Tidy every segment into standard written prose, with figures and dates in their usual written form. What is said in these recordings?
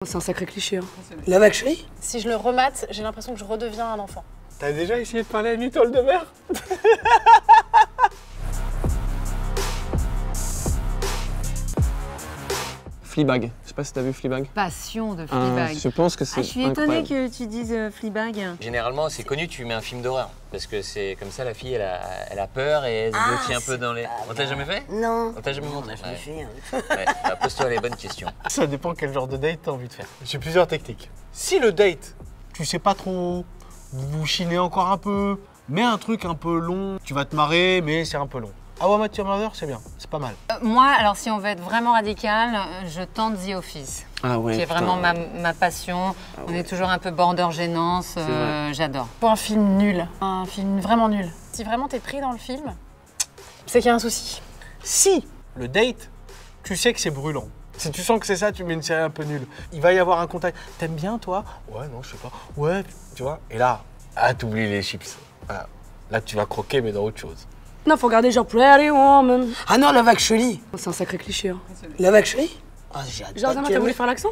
C'est un sacré cliché. Hein. Love Actually ? Si je le remate, j'ai l'impression que je redeviens un enfant. T'as déjà essayé de parler à Nicole de mer? Fleabag. Je sais pas si t'as vu Fleabag. Passion de Fleabag. Je pense que c'est je suis étonnée que tu dises Fleabag. Généralement, c'est connu, tu mets un film d'horreur. Parce que c'est comme ça, la fille, elle a peur et elle se blottille un peu dans les... On t'a jamais fait? Non. On t'a jamais montré? Je l'ai fait. Ouais, bah, pose-toi les bonnes questions. Ça dépend quel genre de date t'as envie de faire. J'ai plusieurs techniques. Si le date, tu sais pas trop, vous chinez encore un peu, mets un truc un peu long, tu vas te marrer, mais c'est un peu long. How I Met Your Mother, c'est bien, c'est pas mal. Moi, alors si on veut être vraiment radical, je tente The Office. Ah ouais, qui est vraiment ma passion. On est toujours un peu border gênance, j'adore. Pour un film nul, un film vraiment nul. Si vraiment t'es pris dans le film, c'est qu'il y a un souci. Si le date, tu sais que c'est brûlant. Si tu sens que c'est ça, tu mets une série un peu nulle. Il va y avoir un contact. T'aimes bien, toi? Ouais, non, je sais pas. Ouais, tu vois. Et là, t'oublies les chips. Voilà. Là, tu vas croquer, mais dans autre chose. Non, faut regarder genre Pretty Woman. Ah non, Love Actually. C'est un sacré cliché. Hein. Love Actually? Ah, j'ai hâte. Genre, t'as voulu faire l'accent?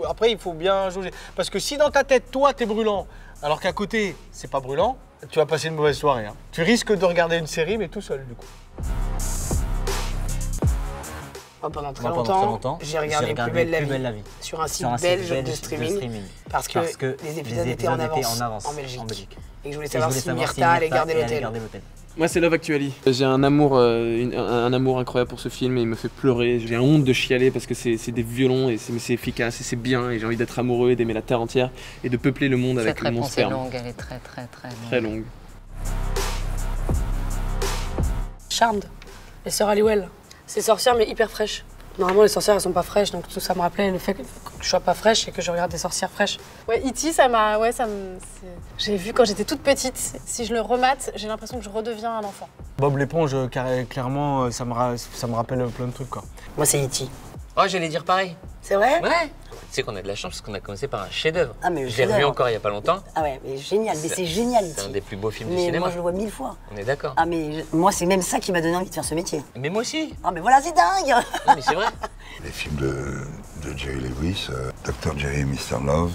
Après, il faut bien jauger. Parce que si dans ta tête, toi, t'es brûlant, alors qu'à côté, c'est pas brûlant, tu vas passer une mauvaise soirée. Hein. Tu risques de regarder une série, mais tout seul, du coup. Pendant très longtemps, j'ai regardé Plus belle la vie sur un site belge de streaming parce que les épisodes étaient en avance en Belgique. Et je voulais savoir si Myrtha allait garder l'hôtel. Moi, c'est Love Actually. J'ai un amour incroyable pour ce film et il me fait pleurer. J'ai honte de chialer parce que c'est des violons et c'est efficace et c'est bien et j'ai envie d'être amoureux et d'aimer la terre entière et de peupler le monde avec mon sperme. Cette réponse est longue, elle est très longue. Très longue. Charmed, les sœurs Halliwell. C'est sorcières mais hyper fraîches. Normalement les sorcières elles sont pas fraîches donc tout ça me rappelait le fait que je sois pas fraîche et que je regarde des sorcières fraîches. Ouais, E.T. J'ai vu quand j'étais toute petite. Si je le remate, j'ai l'impression que je redeviens un enfant. Bob l'éponge, clairement, ça me rappelle plein de trucs, quoi. Moi c'est E.T. Oh, j'allais dire pareil. C'est vrai? Ouais. Tu sais qu'on a de la chance parce qu'on a commencé par un chef-d'œuvre. Ah, mais je l'ai revu encore il y a pas longtemps. Ah ouais, mais génial, mais c'est génial E.T. C'est un des plus beaux films du mais cinéma. moi je le vois 1000 fois. On est d'accord. Ah mais moi c'est même ça qui m'a donné envie de faire ce métier. Mais moi aussi. Ah mais voilà, c'est dingue. Non, mais c'est vrai. Les films de Jerry Lewis, Dr. Jerry et Mr. Love,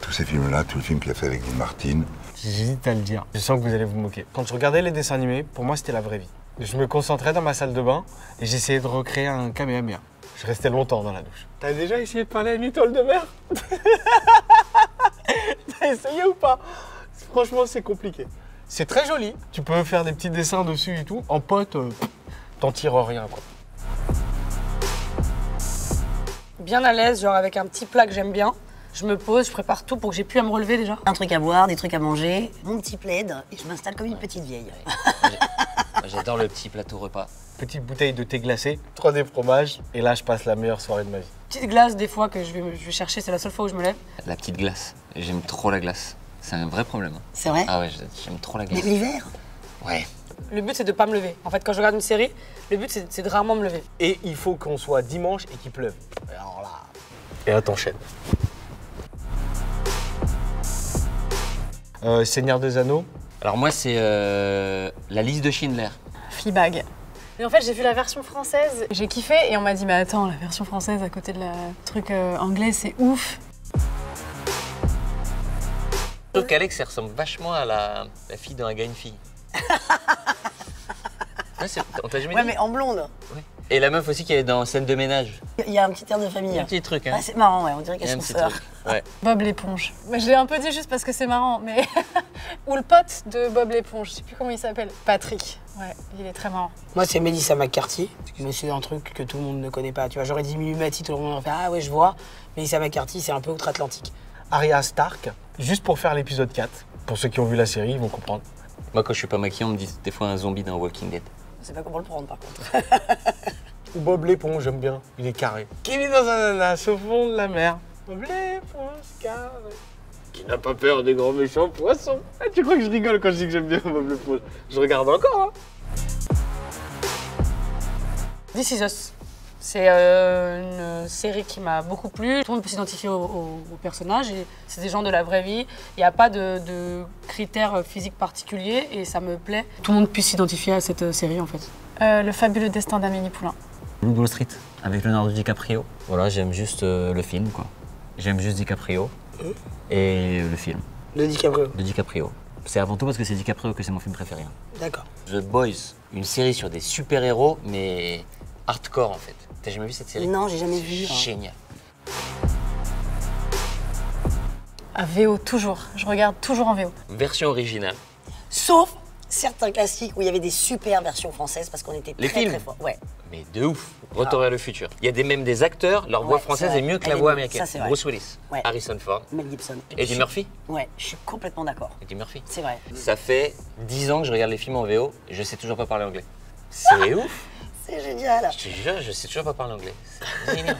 tous ces films-là, tous les films qu'il a fait avec Dean Martin. J'hésite à le dire. Je sens que vous allez vous moquer. Quand je regardais les dessins animés, pour moi c'était la vraie vie. Je me concentrais dans ma salle de bain et j'essayais de recréer un Kamehameha. Je restais longtemps dans la douche. T'as déjà essayé de parler à Nicole de mer? T'as essayé ou pas? Franchement, c'est compliqué. C'est très joli. Tu peux faire des petits dessins dessus et tout. En pote, t'en tires rien, quoi. Bien à l'aise, genre avec un petit plat que j'aime bien. Je me pose, je prépare tout pour que j'ai plus à me relever déjà. Un truc à boire, des trucs à manger, mon petit plaid et je m'installe comme une petite vieille. J'adore le petit plateau repas. Petite bouteille de thé glacé, 3D fromage, et là je passe la meilleure soirée de ma vie. Petite glace des fois que je vais chercher, c'est la seule fois où je me lève. La petite glace. J'aime trop la glace. C'est un vrai problème. C'est vrai? Ah ouais, j'aime trop la glace. L'hiver? Ouais. Le but c'est de pas me lever. En fait quand je regarde une série, le but c'est de rarement me lever. Et il faut qu'on soit dimanche et qu'il pleuve. Alors là... Et là t'enchaînes. Seigneur des Anneaux. Alors moi c'est la liste de Schindler. Fleabag. Et en fait, j'ai vu la version française, j'ai kiffé et on m'a dit mais attends, la version française à côté de la truc anglais, c'est ouf. Je trouve qu'Alex, elle ressemble vachement à la fille dans Un gars, une fille. Ouais, on t'a jamais dit? Ouais, mais en blonde. Ouais. Et la meuf aussi qui est dans Scène de ménage. Il y a un petit air de famille. Un petit truc, hein. Ah, c'est marrant, ouais, on dirait qu'elles sont sœurs. Ouais. Bob l'éponge. Mais je l'ai un peu dit juste parce que c'est marrant, mais... Ou le pote de Bob l'éponge, je sais plus comment il s'appelle. Patrick. Ouais, il est très marrant. Moi, c'est Melissa McCarthy. Mais c'est un truc que tout le monde ne connaît pas. Tu vois, j'aurais dit Mimimati, tout le monde en fait ah ouais, je vois. Melissa McCarthy, c'est un peu outre-Atlantique. Arya Stark, juste pour faire l'épisode 4. Pour ceux qui ont vu la série, ils vont comprendre. Moi, quand je suis pas maquillé, on me dit des fois un zombie dans Walking Dead. Je sais pas comment le prendre, par contre. Ou Bob l'éponge, j'aime bien. Il est carré. Qui vit dans un ananas au fond de la mer. Bob l'éponge carré. Qui n'a pas peur des grands méchants poissons. Ah, tu crois que je rigole quand je dis que j'aime bien Bob l'éponge? Je regarde encore, hein. This Is Us. C'est une série qui m'a beaucoup plu. Tout le monde peut s'identifier au personnage et c'est des gens de la vraie vie. Il n'y a pas de critères physiques particuliers et ça me plaît. Tout le monde puisse s'identifier à cette série en fait. Le fabuleux destin d'Amélie Poulain. Wall Street. avec Leonardo DiCaprio. Voilà, j'aime juste le film, quoi. J'aime juste DiCaprio et le film De DiCaprio. de DiCaprio. C'est avant tout parce que c'est DiCaprio que c'est mon film préféré. D'accord. The Boys, une série sur des super-héros, mais hardcore en fait. T'as jamais vu cette série? Non, j'ai jamais vu. Génial. À VO, toujours. Je regarde toujours en VO. Version originale. Sauf certains classiques où il y avait des super versions françaises parce qu'on était Les très films. très forts. Ouais. Mais de ouf. Retour vers le futur. Il y a même des acteurs, leur voix Ouais, française c'est est vrai. mieux que la Elle est voix mieux. américaine. Ça, c'est vrai. Bruce Willis, Ouais. Harrison Ford, Mel Gibson. Eddie Murphy. Ouais, je suis complètement d'accord. Eddie Murphy. C'est vrai. Ça fait 10 ans que je regarde les films en VO et je sais toujours pas parler anglais. C'est ouf. C'est génial. Je te jure, je sais toujours pas parler anglais. C'est génial.